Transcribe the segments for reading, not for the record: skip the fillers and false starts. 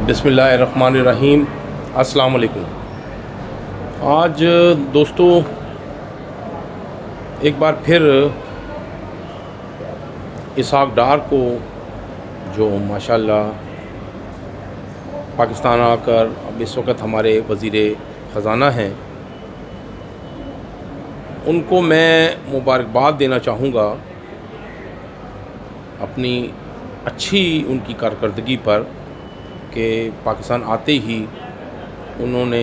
बिस्मिल्लाहिर्रहमानिर्रहीम। अस्सलाम वालेकुम। आज दोस्तों एक बार फिर इसहाक डार को, जो माशाल्लाह पाकिस्तान आकर अब इस वक्त हमारे वज़ीर ख़ज़ाना हैं, उनको मैं मुबारकबाद देना चाहूँगा अपनी अच्छी उनकी कारकर्दगी पर कि पाकिस्तान आते ही उन्होंने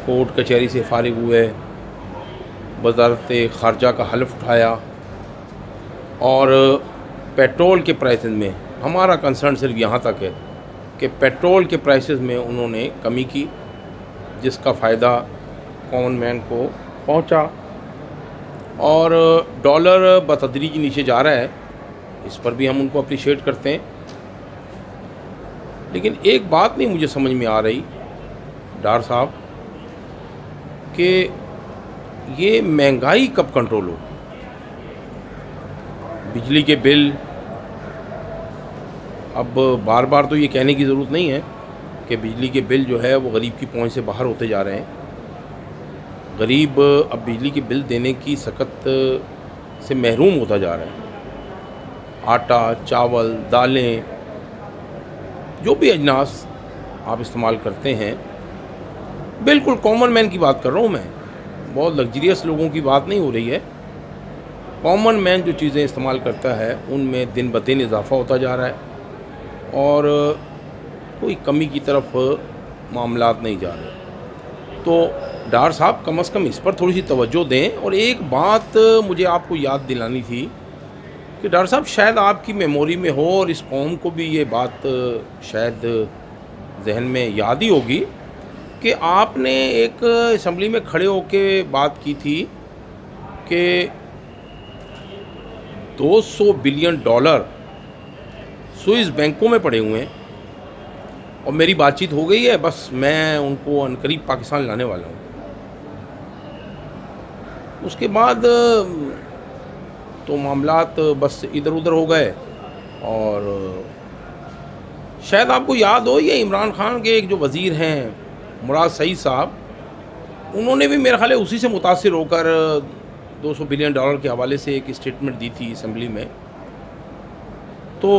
कोर्ट कचहरी से फारिग हुए, वज़ारत ख़ारजा का हल्फ़ उठाया और पेट्रोल के प्राइसेस में, हमारा कंसर्न सिर्फ यहाँ तक है कि पेट्रोल के प्राइसेस में उन्होंने कमी की, जिसका फ़ायदा कॉमन मैन को पहुँचा और डॉलर बतदरीज नीचे जा रहा है। इस पर भी हम उनको अप्रिशिएट करते हैं। लेकिन एक बात नहीं मुझे समझ में आ रही डार साहब, कि ये महंगाई कब कंट्रोल हो। बिजली के बिल, अब बार बार तो ये कहने की ज़रूरत नहीं है कि बिजली के बिल जो है वो गरीब की पहुंच से बाहर होते जा रहे हैं। गरीब अब बिजली के बिल देने की सकत से महरूम होता जा रहा है। आटा, चावल, दालें, जो भी अजनास आप इस्तेमाल करते हैं, बिल्कुल कॉमन मैन की बात कर रहा हूँ मैं, बहुत लग्जरियस लोगों की बात नहीं हो रही है। कॉमन मैन जो चीज़ें इस्तेमाल करता है उनमें दिन ब दिन इजाफ़ा होता जा रहा है और कोई कमी की तरफ मामलात नहीं जा रहे। तो डार साहब कम से कम इस पर थोड़ी सी तवज्जो दें। और एक बात मुझे आपको याद दिलानी थी कि डार साहब शायद आपकी मेमोरी में हो और इस कौम को भी ये बात शायद जहन में याद ही होगी कि आपने एक असम्बली में खड़े होके बात की थी कि 200 बिलियन डॉलर स्विस बैंकों में पड़े हुए हैं और मेरी बातचीत हो गई है, बस मैं उनको अनकरीब पाकिस्तान लाने वाला हूँ। उसके बाद तो मामलात बस इधर उधर हो गए। और शायद आपको याद हो, ये इमरान खान के एक जो वज़ीर हैं मुराद सईद साहब, उन्होंने भी मेरे ख्याल है उसी से मुतासिर होकर 200 बिलियन डॉलर के हवाले से एक स्टेटमेंट दी थी असम्बली में। तो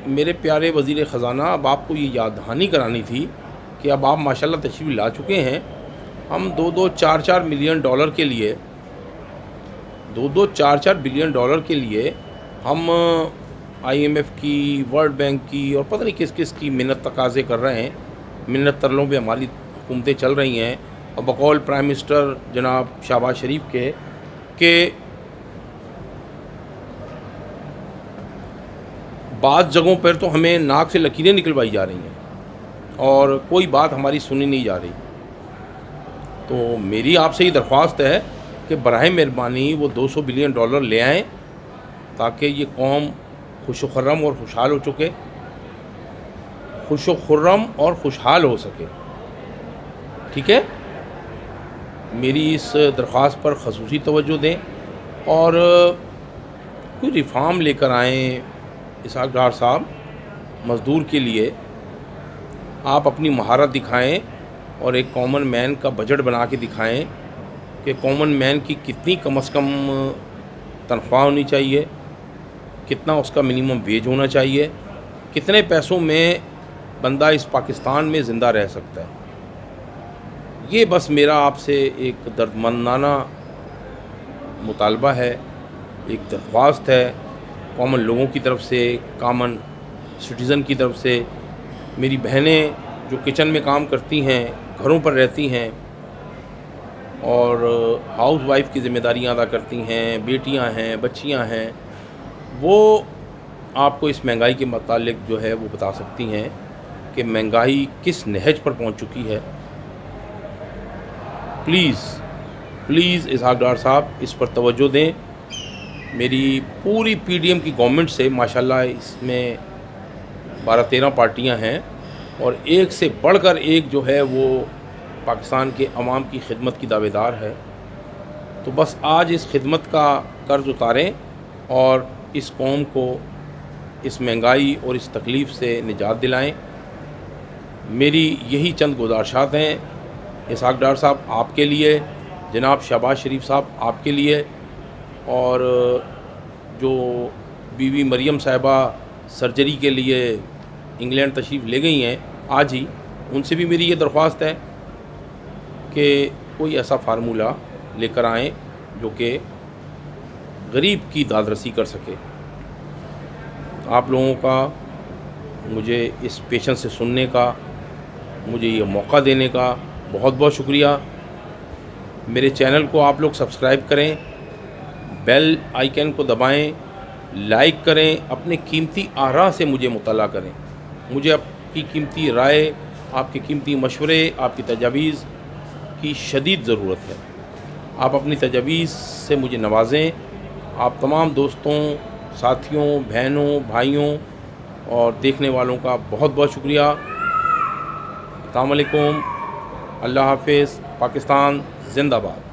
मेरे प्यारे वज़ीर ख़ज़ाना, अब आपको ये याद दहानी करानी थी कि अब आप माशाल्लाह तशरीफ़ ला चुके हैं। हम 2-2, 4-4 मिलियन डॉलर के लिए, 2-2, 4-4 बिलियन डॉलर के लिए हम IMF की, वर्ल्ड बैंक की और पता नहीं किस किस की मिन्नत तकाज़े कर रहे हैं। मिन्नत तरलों पे हमारी हुकूमतें चल रही हैं और बकौल प्राइम मिनिस्टर जनाब शहबाज शरीफ के बाद जगहों पर तो हमें नाक से लकीरें निकलवाई जा रही हैं और कोई बात हमारी सुनी नहीं जा रही। तो मेरी आपसे ये दरख्वास्त है कि बराए मेहरबानी वो 200 बिलियन डॉलर ले आएँ ताकि ये कौम खुश खुर्रम और खुशहाल हो चुके, खुश खुर्रम और खुशहाल हो सके। ठीक है, मेरी इस दरख्वास्त पर ख़ुसूसी तवज्जो दें और कोई रिफॉर्म लेकर आएँ। इसहाक डार साहब, मज़दूर के लिए आप अपनी महारत दिखाएं और एक कॉमन मैन का बजट बना के दिखाएं कि कॉमन मैन की कितनी कम से कम तनख्वाह होनी चाहिए, कितना उसका मिनिमम वेज होना चाहिए, कितने पैसों में बंदा इस पाकिस्तान में ज़िंदा रह सकता है। ये बस मेरा आपसे एक दर्दमंदाना मुतालबा है, एक दरख्वास्त है कॉमन लोगों की तरफ से, कॉमन सिटीज़न की तरफ से। मेरी बहनें जो किचन में काम करती हैं, घरों पर रहती हैं और हाउस वाइफ की ज़िम्मेदारियां अदा करती हैं, बेटियां हैं, बच्चियां हैं, वो आपको इस महंगाई के मुतालिक जो है वो बता सकती हैं कि महंगाई किस नहज पर पहुंच चुकी है। प्लीज़ इसहाक डार साहब इस पर तवज्जो दें। मेरी पूरी PDM की गवर्नमेंट से माशाल्लाह इसमें 12-13 पार्टियां हैं और एक से बढ़कर एक जो है वो पाकिस्तान के अवाम की खिदमत की दावेदार है। तो बस आज इस खिदमत का कर्ज उतारें और इस कौम को اس مہنگائی اور اس تکلیف سے نجات دلائیں۔ میری یہی چند گزارشات ہیں اسحاق ڈار صاحب آپ کے لیے، جناب شہباز شریف صاحب آپ کے لیے، اور جو بی بی مریم صاحبہ سرجری کے لیے انگلینڈ تشریف لے گئی ہیں آج ہی، ان سے بھی میری یہ درخواست ہے کہ کوئی ایسا فارمولہ لے کر آئیں جو کہ غریب کی داد رسی کر سکے۔ آپ لوگوں کا مجھے اس پیشنس سے سننے کا، مجھے یہ موقع دینے کا بہت بہت شکریہ۔ میرے چینل کو آپ لوگ سبسکرائب کریں، بیل آئیکن کو دبائیں، لائک کریں، اپنے قیمتی آراء سے مجھے مطلع کریں۔ مجھے آپ کی قیمتی رائے، آپ کے قیمتی مشورے، آپ کی تجاویز کی شدید ضرورت ہے۔ آپ اپنی تجاویز سے مجھے نوازیں۔ آپ تمام دوستوں، ساتھیوں، بہنوں، بھائیوں اور دیکھنے والوں کا بہت بہت شکریہ۔ السلام علیکم، اللہ حافظ، پاکستان زندہ باد۔